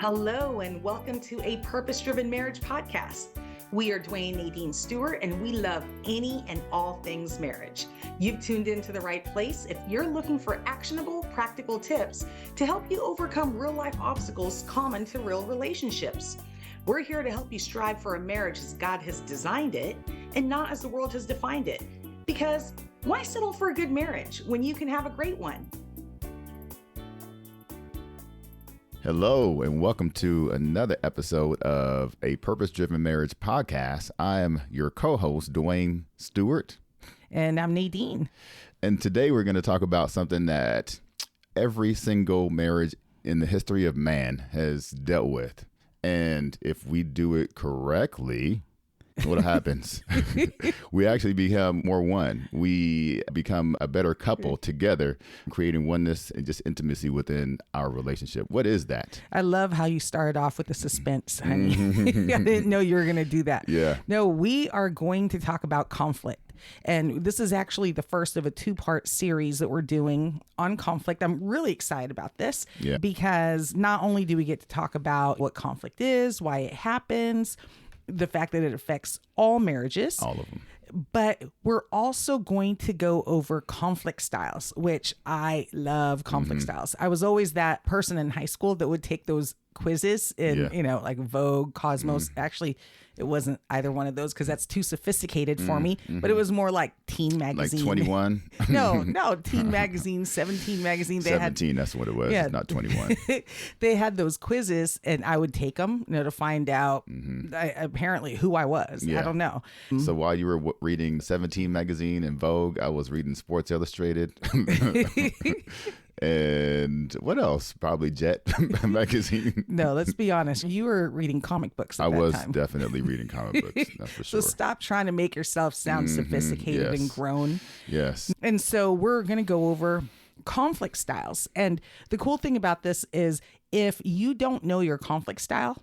Hello, and welcome to a Purpose-Driven Marriage podcast. We are Duane and Nadine Stewart, and we love any and all things marriage. You've tuned into the right place if you're looking for actionable, practical tips to help you overcome real-life obstacles common to real relationships. We're here to help you strive for a marriage as God has designed it and not as the world has defined it. Because why settle for a good marriage when you can have a great one? Hello, and welcome to another episode of a Purpose-Driven Marriage podcast. I am your co-host, Duane Stewart. And I'm Nadine. And today we're going to talk about something that every single marriage in the history of man has dealt with. And if we do it correctly, what happens? We actually become more one. We become a better couple together, creating oneness and just intimacy within our relationship. What is that? I love how you started off with the suspense, honey. I didn't know you were going to do that. Yeah. No, we are going to talk about conflict. And this is actually the first of a two-part series that we're doing on conflict. I'm really excited about this because not only do we get to talk about what conflict is, why it happens, the fact that it affects all marriages. All of them. But we're also going to go over conflict styles, which I love conflict styles. I was always that person in high school that would take those quizzes in, like Vogue, Cosmos. Actually, it wasn't either one of those because that's too sophisticated for me. But it was more like Teen Magazine. Like 21? No, Teen Magazine, 17 Magazine. They 17, that's what it was, not 21. They had those quizzes and I would take them, to find out apparently who I was. I don't know. So while you were reading 17 Magazine and Vogue, I was reading Sports Illustrated. And what else? Probably Jet Magazine. No, let's be honest. You were reading comic books at that was time. Definitely reading comic books, that's for sure. So stop trying to make yourself sound sophisticated and grown. Yes. And so we're going to go over conflict styles. And the cool thing about this is if you don't know your conflict style,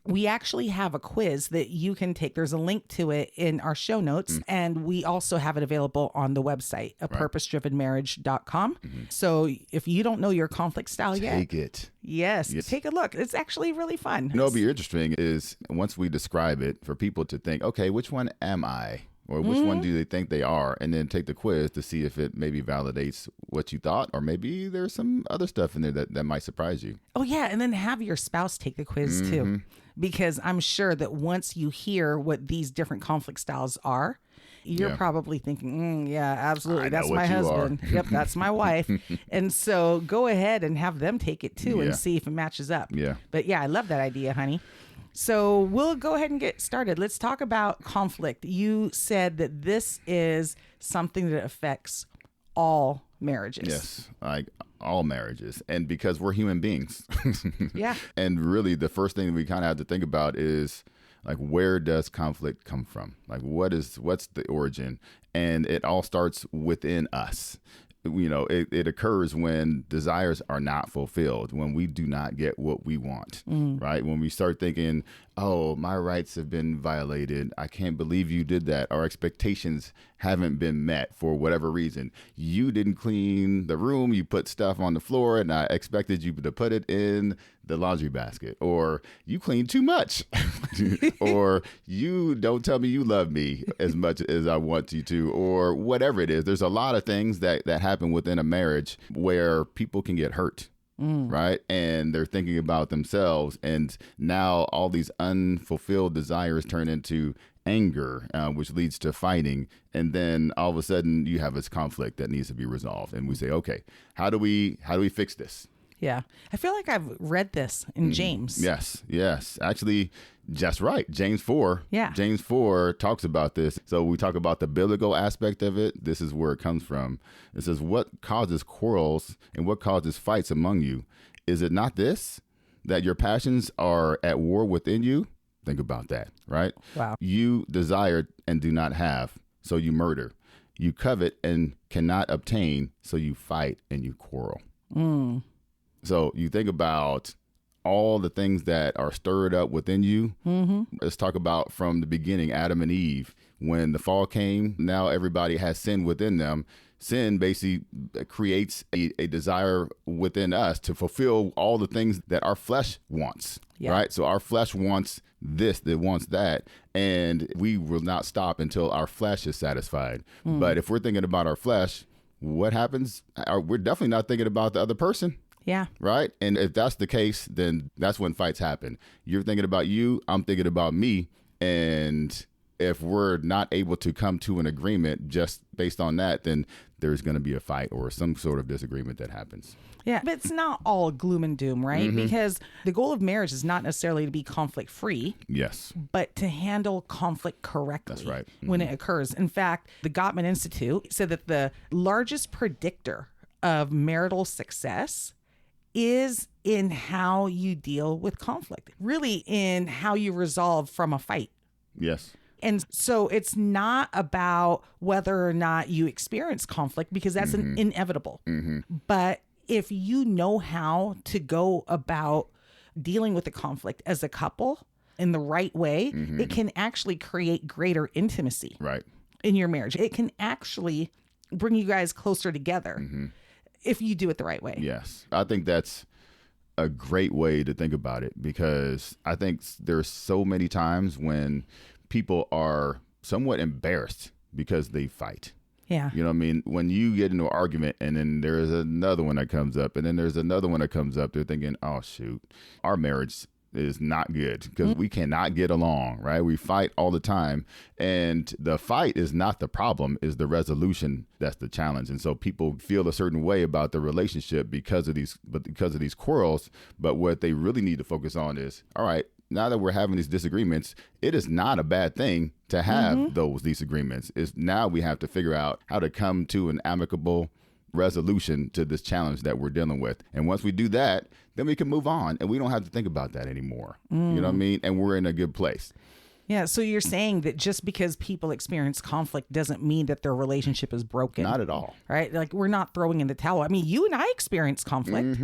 we actually have a quiz that you can take. There's a link to it in our show notes. And we also have it available on the website, purposedrivenmarriage.com. So if you don't know your conflict style yet, take it. Yes, take a look. It's actually really fun. What'll be interesting is once we describe it for people to think, okay, which one am I? Or which one do they think they are? And then take the quiz to see if it maybe validates what you thought, or maybe there's some other stuff in there that might surprise you. Oh, yeah. And then have your spouse take the quiz too. Because I'm sure that once you hear what these different conflict styles are, you're probably thinking, yeah, absolutely. That's my husband. Yep, that's my wife. And so go ahead and have them take it too and see if it matches up. Yeah. But yeah, I love that idea, honey. So we'll go ahead and get started. Let's talk about conflict. You said that this is something that affects all marriages. Yes, like all marriages. And because we're human beings. Yeah. And really the first thing we kind of have to think about is, like, where does conflict come from? Like, what's the origin? And it all starts within us. It occurs when desires are not fulfilled, when we do not get what we want, right? When we start thinking, oh, my rights have been violated. I can't believe you did that. Our expectations haven't been met for whatever reason. You didn't clean the room. You put stuff on the floor and I expected you to put it in the laundry basket, or you clean too much, or you don't tell me you love me as much as I want you to, or whatever it is. There's a lot of things that happen within a marriage where people can get hurt. Right. And they're thinking about themselves. And now all these unfulfilled desires turn into anger, which leads to fighting. And then all of a sudden you have this conflict that needs to be resolved. And we say, OK, how do we fix this? Yeah. I feel like I've read this in James. Yes. Actually, just right. James 4. Yeah. James 4 talks about this. So we talk about the biblical aspect of it. This is where it comes from. It says, what causes quarrels and what causes fights among you? Is it not this, that your passions are at war within you? Think about that, right? Wow. You desire and do not have, so you murder. You covet and cannot obtain, so you fight and you quarrel. So you think about all the things that are stirred up within you. Let's talk about from the beginning, Adam and Eve. When the fall came, now everybody has sin within them. Sin basically creates a desire within us to fulfill all the things that our flesh wants, right? So our flesh wants this, that wants that, and we will not stop until our flesh is satisfied. But if we're thinking about our flesh, what happens? We're definitely not thinking about the other person. Yeah. Right. And if that's the case, then that's when fights happen. You're thinking about you, I'm thinking about me. And if we're not able to come to an agreement just based on that, then there's going to be a fight or some sort of disagreement that happens. Yeah, but it's not all gloom and doom, right? Because the goal of marriage is not necessarily to be conflict free. Yes. But to handle conflict correctly. That's right. When it occurs. In fact, the Gottman Institute said that the largest predictor of marital success is in how you deal with conflict, really in how you resolve from a fight. Yes. And so it's not about whether or not you experience conflict, because that's an inevitable. But if you know how to go about dealing with the conflict as a couple in the right way, it can actually create greater intimacy in your marriage. It can actually bring you guys closer together if you do it the right way. Yes. I think that's a great way to think about it, because I think there's so many times when people are somewhat embarrassed because they fight. Yeah. You know what I mean? When you get into an argument and then there's another one that comes up and then there's another one that comes up, they're thinking, oh, shoot, our marriage is not good because we cannot get along, right? We fight all the time. And the fight is not the problem, is the resolution that's the challenge. And so people feel a certain way about the relationship because of these quarrels. But what they really need to focus on is, all right, now that we're having these disagreements, it is not a bad thing to have those disagreements. It's now we have to figure out how to come to an amicable resolution to this challenge that we're dealing with. And once we do that, then we can move on and we don't have to think about that anymore. You know what I mean? And we're in a good place. Yeah. So you're saying that just because people experience conflict doesn't mean that their relationship is broken. Not at all. Right? Like, we're not throwing in the towel. I mean, you and I experience conflict,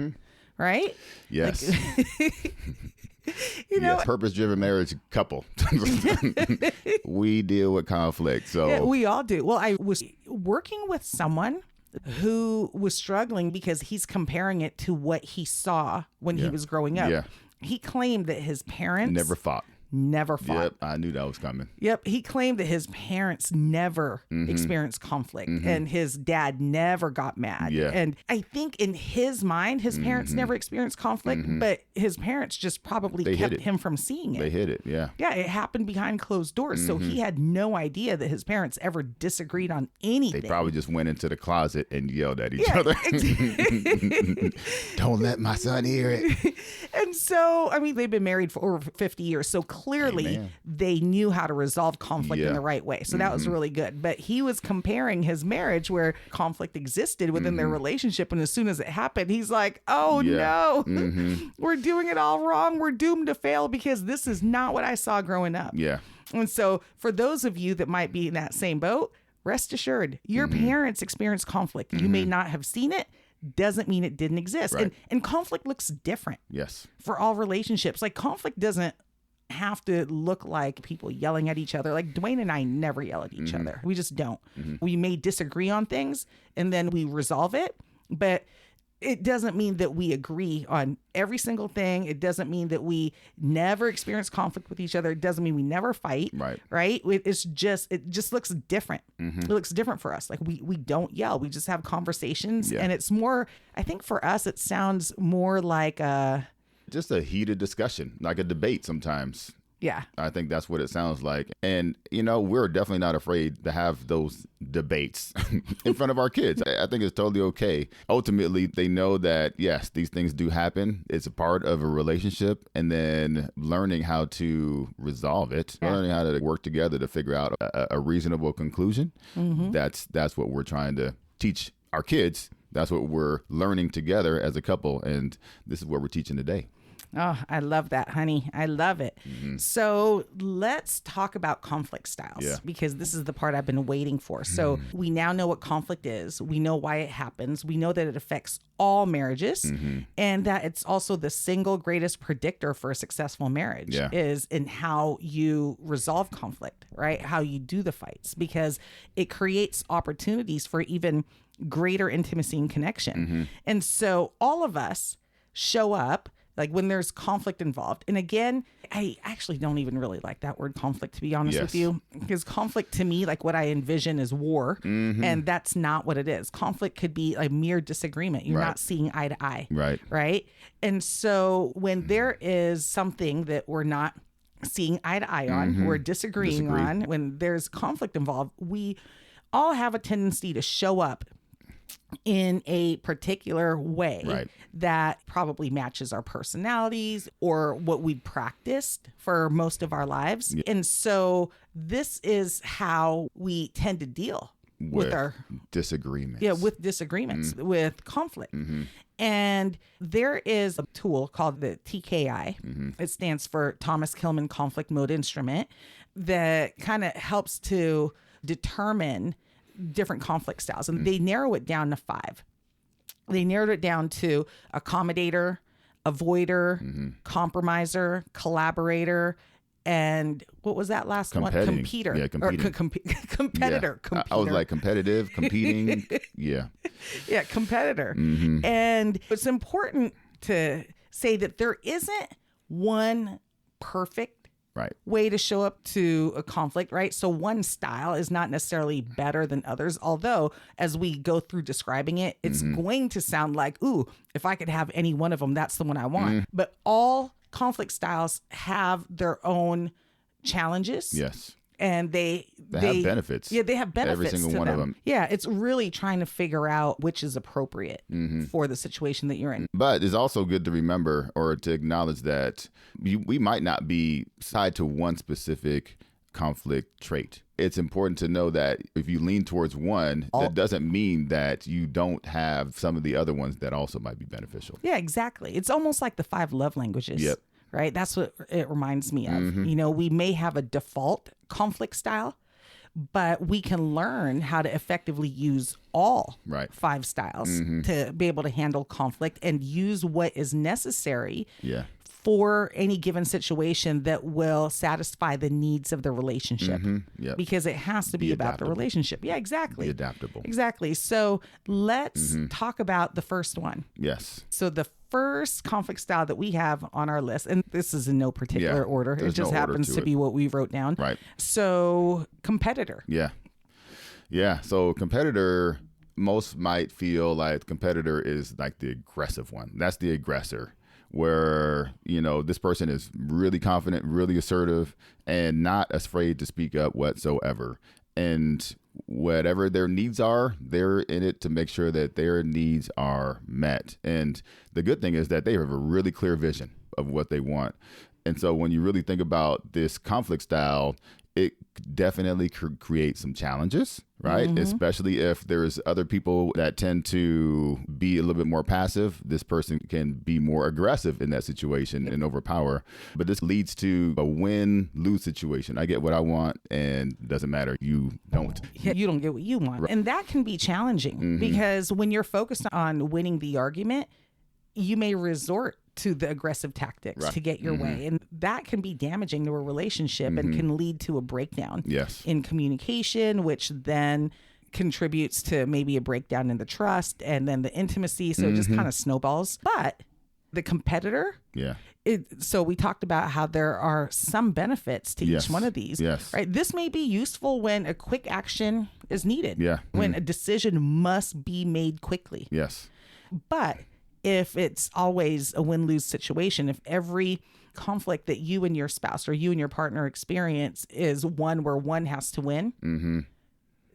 right? Yes. Like, you know, yes, purpose-driven marriage couple. We deal with conflict. So yeah, we all do. Well, I was working with someone who was struggling because he's comparing it to what he saw when he was growing up. Yeah. He claimed that his parents never fought. Yep, I knew that was coming. Yep, he claimed that his parents never experienced conflict and his dad never got mad. Yeah. And I think in his mind, his parents never experienced conflict, but his parents just probably kept him from seeing it. They hid it, yeah. Yeah, it happened behind closed doors. So he had no idea that his parents ever disagreed on anything. They probably just went into the closet and yelled at each other. Don't let my son hear it. And so, I mean, they've been married for over 50 years. So clearly they knew how to resolve conflict in the right way. So that was really good. But he was comparing his marriage where conflict existed within their relationship. And as soon as it happened, he's like, oh no, we're doing it all wrong. We're doomed to fail because this is not what I saw growing up. Yeah. And so for those of you that might be in that same boat, rest assured, your parents experienced conflict. You may not have seen it. Doesn't mean it didn't exist. Right. And conflict looks different. Yes. For all relationships. Like, conflict doesn't have to look like people yelling at each other. Like, Duane and I never yell at each other. We just don't. We may disagree on things and then we resolve it, but it doesn't mean that we agree on every single thing. It doesn't mean that we never experience conflict with each other. It doesn't mean we never fight. Right. It just looks different. It looks different for us. Like, we don't yell. We just have conversations. And it's more, I think for us, it sounds more like just a heated discussion, like a debate sometimes. Yeah. I think that's what it sounds like. And, you know, we're definitely not afraid to have those debates in front of our kids. I think it's totally okay. Ultimately, they know that, yes, these things do happen. It's a part of a relationship. And then learning how to resolve it, learning how to work together to figure out a reasonable conclusion. That's what we're trying to teach our kids. That's what we're learning together as a couple. And this is what we're teaching today. Oh, I love that, honey. I love it. So let's talk about conflict styles, because this is the part I've been waiting for. So we now know what conflict is. We know why it happens. We know that it affects all marriages, and that it's also the single greatest predictor for a successful marriage is in how you resolve conflict, right? How you do the fights, because it creates opportunities for even greater intimacy and connection. And so all of us show up like when there's conflict involved. And again, I actually don't even really like that word conflict, to be honest with you, because conflict to me, like what I envision is war, and that's not what it is. Conflict could be a mere disagreement. You're not seeing eye to eye. Right. And so when there is something that we're not seeing eye to eye on, we're disagreeing on, when there's conflict involved, we all have a tendency to show up in a particular way that probably matches our personalities or what we practiced for most of our lives. And so this is how we tend to deal with our disagreements. With disagreements, with conflict. And there is a tool called the TKI. It stands for Thomas Kilmann Conflict Mode Instrument, that kind of helps to determine different conflict styles. And they narrow it down to 5. They narrowed it down to accommodator, avoider, compromiser, collaborator, and what was that last one? Competitor. Yeah, competing. Competitor. I was like competitive, competing. Competitor. And it's important to say that there isn't one perfect way to show up to a conflict, right? So one style is not necessarily better than others, although as we go through describing it, it's going to sound like, ooh, if I could have any one of them, that's the one I want. But all conflict styles have their own challenges. And they have benefits. Yeah, they have benefits. Every single one of them. Yeah, it's really trying to figure out which is appropriate for the situation that you're in. But it's also good to remember or to acknowledge that we might not be tied to one specific conflict trait. It's important to know that if you lean towards one, that doesn't mean that you don't have some of the other ones that also might be beneficial. Yeah, exactly. It's almost like the 5 love languages. Right? That's what it reminds me of. You know, we may have a default conflict style, but we can learn how to effectively use all 5 styles to be able to handle conflict and use what is necessary for any given situation that will satisfy the needs of the relationship. Because it has to be about the relationship. Yeah, exactly. Be adaptable. Exactly. So let's talk about the first one. So the first conflict style that we have on our list, and this is in no particular order. It just happens to be what we wrote down. So competitor. So competitor, most might feel like competitor is like the aggressive one. That's the aggressor, where, you know, this person is really confident, really assertive, and not afraid to speak up whatsoever. And whatever their needs are, they're in it to make sure that their needs are met. And the good thing is that they have a really clear vision of what they want. And so when you really think about this conflict style, it definitely create some challenges, right? Especially if there's other people that tend to be a little bit more passive. This person can be more aggressive in that situation and overpower. But this leads to a win-lose situation. I get what I want, and it doesn't matter. You don't. You don't get what you want. And that can be challenging because when you're focused on winning the argument, you may resort to the aggressive tactics to get your way. And that can be damaging to a relationship and can lead to a breakdown in communication, which then contributes to maybe a breakdown in the trust and then the intimacy. So it just kind of snowballs. But the competitor, so we talked about how there are some benefits to each one of these. Right? This may be useful when a quick action is needed. When a decision must be made quickly. But if it's always a win-lose situation, if every conflict that you and your spouse or you and your partner experience is one where one has to win,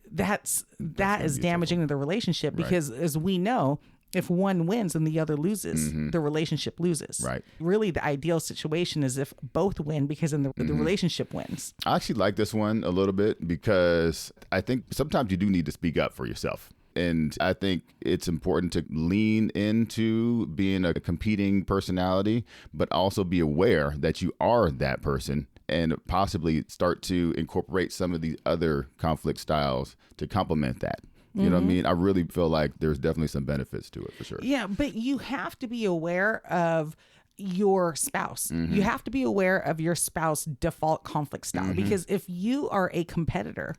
that is damaging to the relationship because as we know, if one wins and the other loses, the relationship loses. Really, the ideal situation is if both win because then the relationship wins. I actually like this one a little bit because I think sometimes you do need to speak up for yourself. And I think it's important to lean into being a competing personality, but also be aware that you are that person and possibly start to incorporate some of these other conflict styles to complement that. You know what I mean? I really feel like there's definitely some benefits to it for sure. Yeah, but you have to be aware of your spouse. You have to be aware of your spouse default conflict style, because if you are a competitor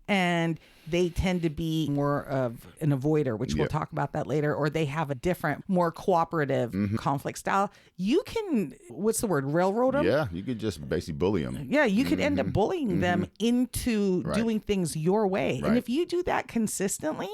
and they tend to be more of an avoider, which we'll talk about that later, or they have a different, more cooperative conflict style, you can, what's the word, railroad them? Yeah, you could just basically bully them. Yeah, you could end up bullying them into doing things your way. And if you do that consistently,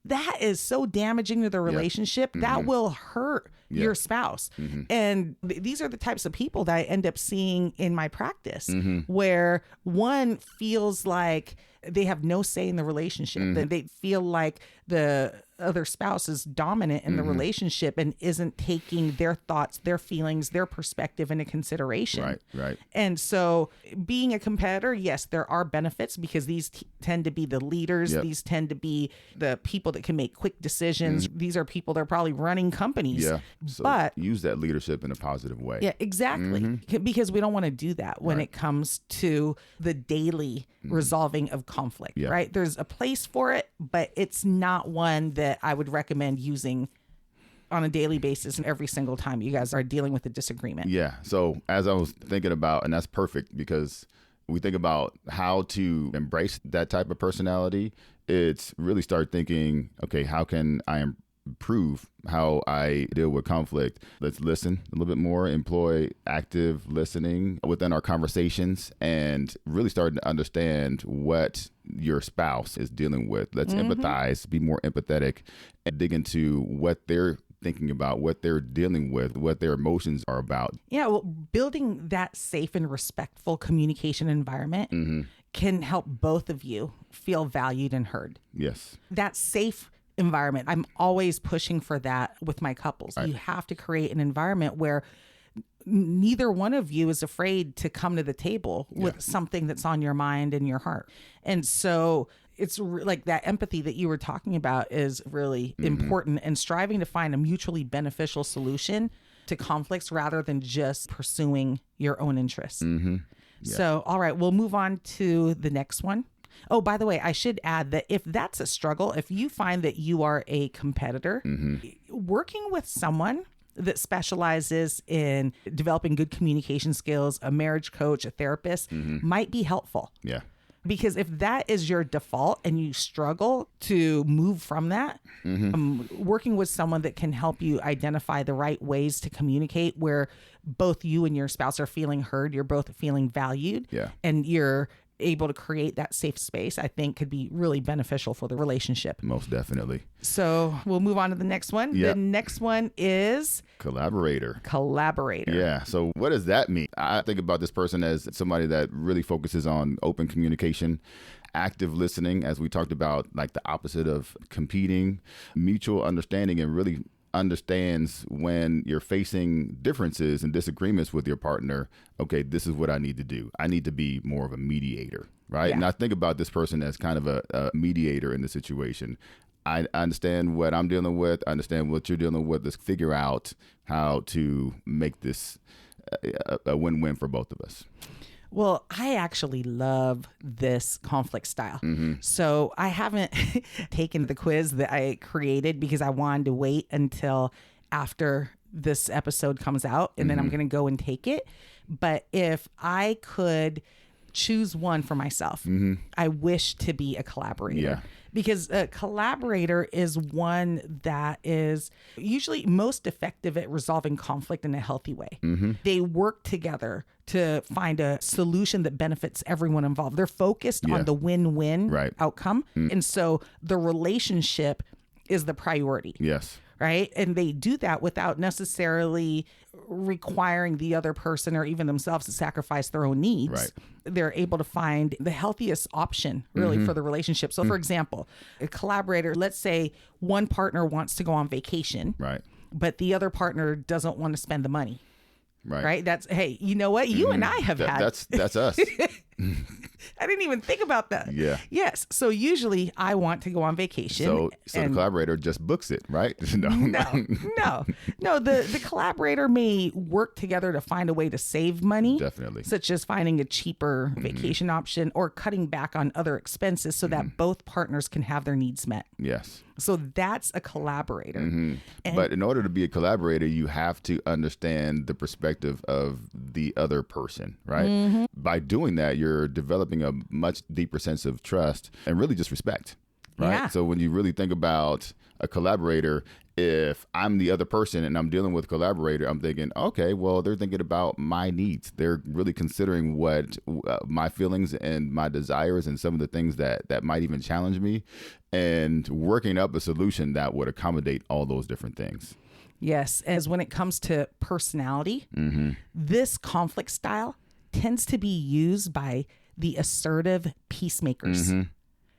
that is so damaging to the relationship. That will hurt your spouse. And these are the types of people that I end up seeing in my practice, where one feels like they have no say in the relationship, that they feel like the other spouse is dominant in the relationship and isn't taking their thoughts, their feelings, their perspective into consideration. Right. And so being a competitor, yes, there are benefits, because these tend to be the leaders. These tend to be the people that can make quick decisions. These are people that are probably running companies. Yeah. So but use that leadership in a positive way. Yeah, exactly. Because we don't want to do that when it comes to the daily resolving of conflict, right? There's a place for it, but it's not one that I would recommend using on a daily basis and every single time you guys are dealing with a disagreement. Yeah. So as I was thinking about, and that's perfect, because we think about how to embrace that type of personality, it's really start thinking, okay, how can I improve how I deal with conflict? Let's listen a little bit more, employ active listening within our conversations, and really starting to understand what your spouse is dealing with. Let's empathize, be more empathetic, and dig into what they're thinking about, what they're dealing with, what their emotions are about. Yeah, well, building that safe and respectful communication environment can help both of you feel valued and heard. Yes. That safe environment, I'm always pushing for that with my couples. You have to create an environment where neither one of you is afraid to come to the table with something that's on your mind and your heart. And so it's like that empathy that you were talking about is really important, and striving to find a mutually beneficial solution to conflicts rather than just pursuing your own interests. So, all right, we'll move on to the next one. Oh, by the way, I should add that if that's a struggle, if you find that you are a competitor, working with someone that specializes in developing good communication skills, a marriage coach, a therapist, might be helpful. Yeah. Because if that is your default and you struggle to move from that, working with someone that can help you identify the right ways to communicate where both you and your spouse are feeling heard, you're both feeling valued, and you're able to create that safe space, I think could be really beneficial for the relationship. Most definitely. So we'll move on to the next one. The next one is Collaborator. Collaborator. So what does that mean? I think about this person as somebody that really focuses on open communication, active listening, as we talked about, like the opposite of competing, mutual understanding, and really understands when you're facing differences and disagreements with your partner. Okay, this is what I need to do. I need to be more of a mediator, right? And I think about this person as kind of a mediator in the situation. I understand what I'm dealing with. I understand what you're dealing with. Let's figure out how to make this a win-win for both of us. Well, I actually love this conflict style. So I haven't taken the quiz that I created because I wanted to wait until after this episode comes out, and then I'm going to go and take it. But if I could choose one for myself, I wish to be a collaborator. Because a collaborator is one that is usually most effective at resolving conflict in a healthy way. They work together to find a solution that benefits everyone involved. They're focused on the win-win outcome. And so the relationship is the priority. Right? And they do that without necessarily requiring the other person or even themselves to sacrifice their own needs. They're able to find the healthiest option really for the relationship. So for example, a collaborator, let's say one partner wants to go on vacation, but the other partner doesn't want to spend the money. Right. That's, hey, you know what? You and I have had. That's us. I didn't even think about that. Yeah. Yes. So usually I want to go on vacation. So the collaborator just books it, right? No. The collaborator may work together to find a way to save money. Definitely. Such as finding a cheaper vacation option or cutting back on other expenses so that both partners can have their needs met. Yes. So that's a collaborator. And, but in order to be a collaborator, you have to understand the perspective of the other person, right? By doing that, you're developing a much deeper sense of trust and really just respect, right? Yeah. So when you really think about a collaborator, if I'm the other person and I'm dealing with a collaborator, I'm thinking, okay, well, they're thinking about my needs. They're really considering what my feelings and my desires and some of the things that might even challenge me, and working up a solution that would accommodate all those different things. Yes. As when it comes to personality, this conflict style tends to be used by the assertive peacemakers.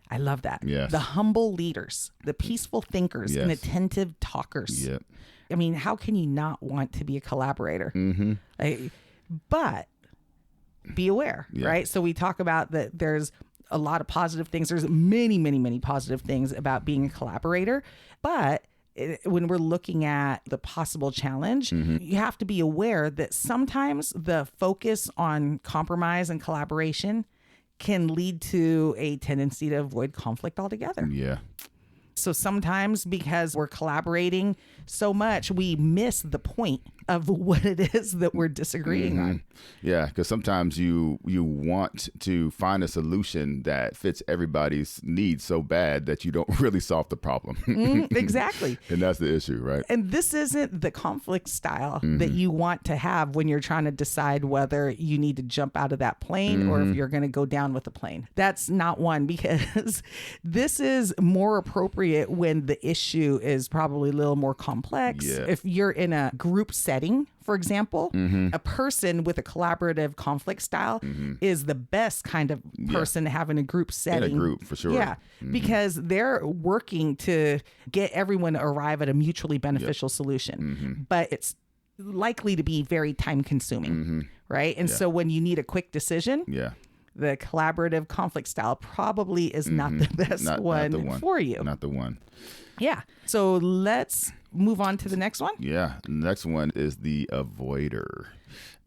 I love that. Yes. The humble leaders, the peaceful thinkers, and Yes. attentive talkers. Yep. I mean, how can you not want to be a collaborator? But be aware, Yeah. right? So we talk about that there's a lot of positive things. There's many, many, many positive things about being a collaborator. But when we're looking at the possible challenge, you have to be aware that sometimes the focus on compromise and collaboration can lead to a tendency to avoid conflict altogether. Yeah. So sometimes because we're collaborating so much, we miss the point of what it is that we're disagreeing on. Yeah, because sometimes you want to find a solution that fits everybody's needs so bad that you don't really solve the problem. Exactly. And that's the issue, right? And this isn't the conflict style that you want to have when you're trying to decide whether you need to jump out of that plane or if you're going to go down with the plane. That's not one, because this is more appropriate when the issue is probably a little more complex. Yeah. If you're in a group setting, for example, a person with a collaborative conflict style is the best kind of person to have in a group setting. In a group, for sure. Yeah, because they're working to get everyone to arrive at a mutually beneficial solution. But it's likely to be very time consuming, right? And so when you need a quick decision, the collaborative conflict style probably is not the best one for you. Not the one. Yeah. So let's move on to the next one. Yeah. The next one is the avoider.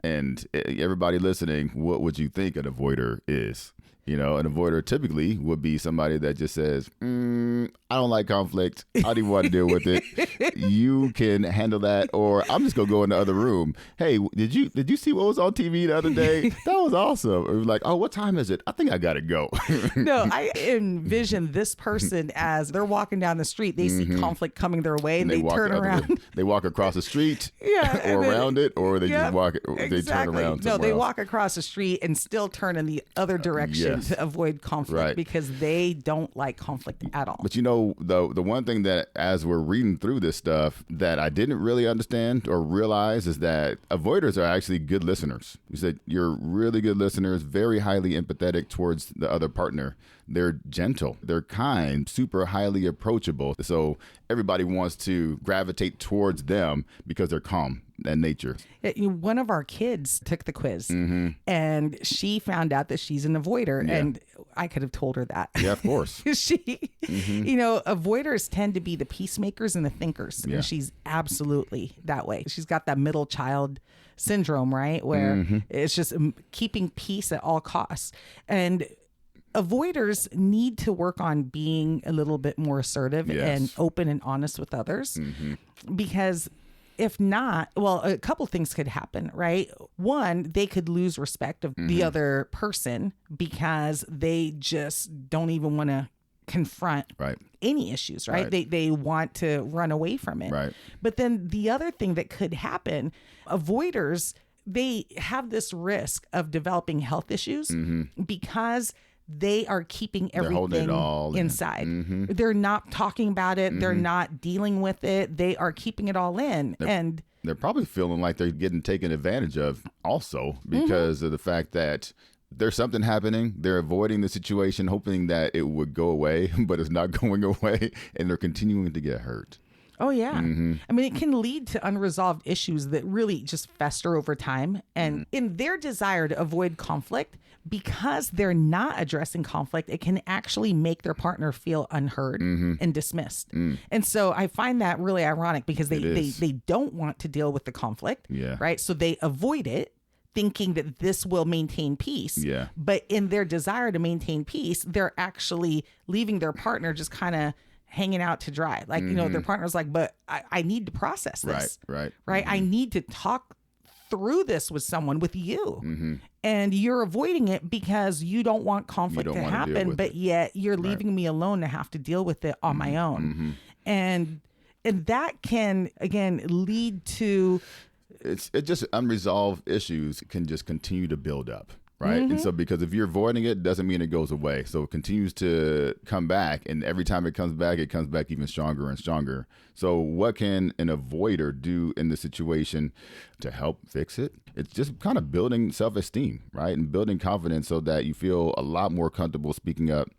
And everybody listening, what would you think an avoider is? You know, an avoider typically would be somebody that just says, I don't like conflict. I don't even want to deal with it. You can handle that. Or I'm just going to go in the other room. Hey, did you see what was on TV the other day? That was awesome. It was like, oh, what time is it? I think I got to go. No, I envision this person as they're walking down the street. They see conflict coming their way and they turn around. They walk across the street or around it, or they just walk, exactly. they turn around. No, they else. walk across the street and still turn in the other direction to avoid conflict because they don't like conflict at all. But you know, the one thing that as we're reading through this stuff that I didn't really understand or realize is that avoiders are actually good listeners. You said you're really good listeners, very highly empathetic towards the other partner. They're gentle, they're kind, super highly approachable. So everybody wants to gravitate towards them because they're calm in nature. One of our kids took the quiz and she found out that she's an avoider, and I could have told her that. Yeah, of course. You know, avoiders tend to be the peacemakers and the thinkers, and she's absolutely that way. She's got that middle child syndrome, right? Where it's just keeping peace at all costs. And avoiders need to work on being a little bit more assertive and open and honest with others, because if not, well, a couple things could happen, right? One, they could lose respect of the other person because they just don't even want to confront any issues, right? They want to run away from it. Right. But then the other thing that could happen, avoiders, they have this risk of developing health issues because they are keeping everything inside. They're not talking about it. They're not dealing with it. They are keeping it all in. And they're probably feeling like they're getting taken advantage of also because of the fact that there's something happening. They're avoiding the situation, hoping that it would go away, but it's not going away. And they're continuing to get hurt. Oh, yeah. I mean, it can lead to unresolved issues that really just fester over time. And in their desire to avoid conflict, because they're not addressing conflict, it can actually make their partner feel unheard and dismissed. And so I find that really ironic because they don't want to deal with the conflict, right? So they avoid it, thinking that this will maintain peace. Yeah. But in their desire to maintain peace, they're actually leaving their partner just kind of hanging out to dry. Like, you know, their partner's like, but I need to process this. Right. I need to talk through this with someone, with you. And you're avoiding it because you don't want conflict to happen, but yet you're leaving me alone to have to deal with it on my own. And that can, again, lead to... It just unresolved issues can just continue to build up. Right. And so because if you're avoiding it, doesn't mean it goes away. So it continues to come back. And every time it comes back even stronger and stronger. So what can an avoider do in the situation to help fix it? It's just kind of building self-esteem, right? And building confidence so that you feel a lot more comfortable speaking up,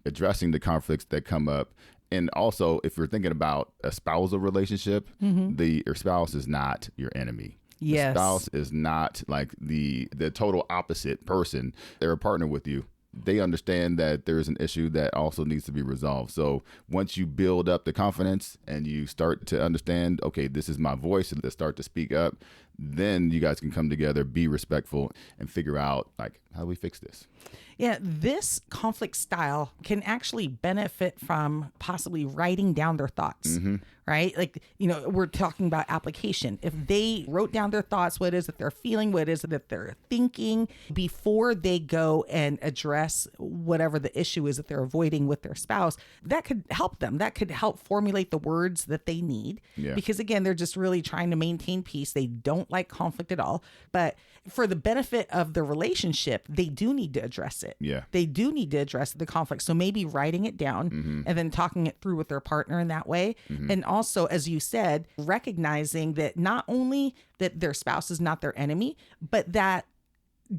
addressing the conflicts that come up. And also, if you're thinking about a spousal relationship, your spouse is not your enemy. Yes. The spouse is not like the total opposite person. They're a partner with you. They understand that there is an issue that also needs to be resolved. So once you build up the confidence and you start to understand, okay, this is my voice, and let's start to speak up, then you guys can come together, be respectful, and figure out, like, how do we fix this? Yeah, this conflict style can actually benefit from possibly writing down their thoughts, right? Like, you know, we're talking about application. If they wrote down their thoughts, what it is that they're feeling, what it is that they're thinking before they go and address whatever the issue is that they're avoiding with their spouse, that could help them. That could help formulate the words that they need. Yeah. Because again, they're just really trying to maintain peace. They don't like conflict at all. But for the benefit of the relationship, they do need to address it. Yeah. They do need to address the conflict. So maybe writing it down and then talking it through with their partner in that way. And also, as you said, recognizing that not only that their spouse is not their enemy, but that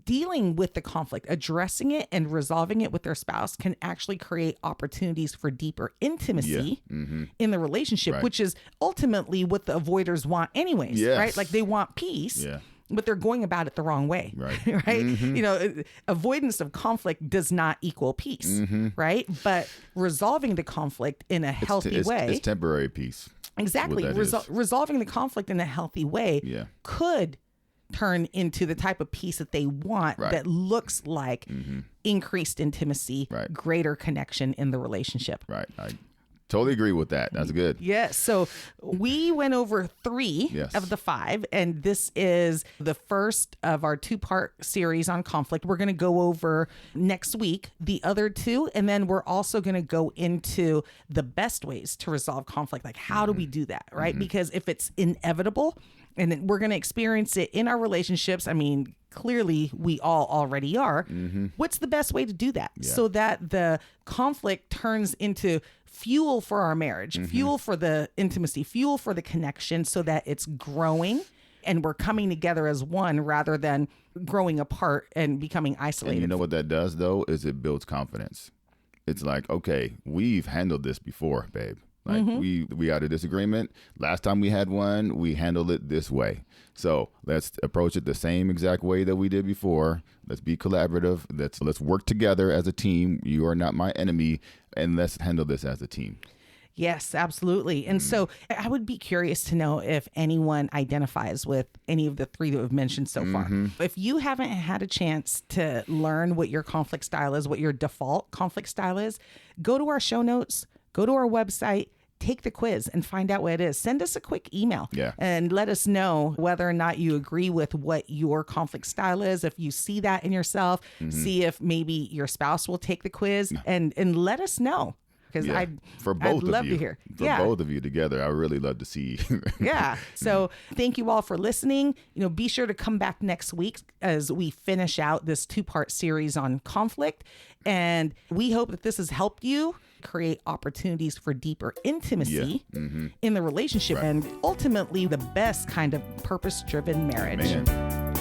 dealing with the conflict, addressing it and resolving it with their spouse can actually create opportunities for deeper intimacy in the relationship, which is ultimately what the avoiders want anyways, right? Like they want peace. Yeah. But they're going about it the wrong way, right? You know, avoidance of conflict does not equal peace, right? But resolving the conflict in a healthy way. It's temporary peace. Exactly. Resolving the conflict in a healthy way could turn into the type of peace that they want that looks like increased intimacy, greater connection in the relationship. Right. I totally agree with that. That's good. Yes. So we went over 3 of the 5, and this is the first of our 2-part series on conflict. We're going to go over next week the other 2, and then we're also going to go into the best ways to resolve conflict. Like, how do we do that, right? Because if it's inevitable, and then we're going to experience it in our relationships, I mean, clearly we all already are. What's the best way to do that so that the conflict turns into fuel for our marriage, fuel for the intimacy, fuel for the connection, so that it's growing and we're coming together as one rather than growing apart and becoming isolated. And you know what that does, though, is it builds confidence. It's like, okay, we've handled this before, babe. Like we had a disagreement. Last time we had one, we handled it this way. So let's approach it the same exact way that we did before. Let's be collaborative. Let's work together as a team. You are not my enemy, and let's handle this as a team. Yes, absolutely. And so I would be curious to know if anyone identifies with any of the 3 that we've mentioned so far. If you haven't had a chance to learn what your conflict style is, what your default conflict style is, go to our show notes, go to our website, take the quiz and find out what it is. Send us a quick email and let us know whether or not you agree with what your conflict style is. If you see that in yourself, see if maybe your spouse will take the quiz and let us know. Because I'd love to hear. For both of you together, I really love to see. So thank you all for listening. You know, be sure to come back next week as we finish out this 2-part series on conflict. And we hope that this has helped you create opportunities for deeper intimacy in the relationship and ultimately the best kind of purpose-driven marriage. Amen.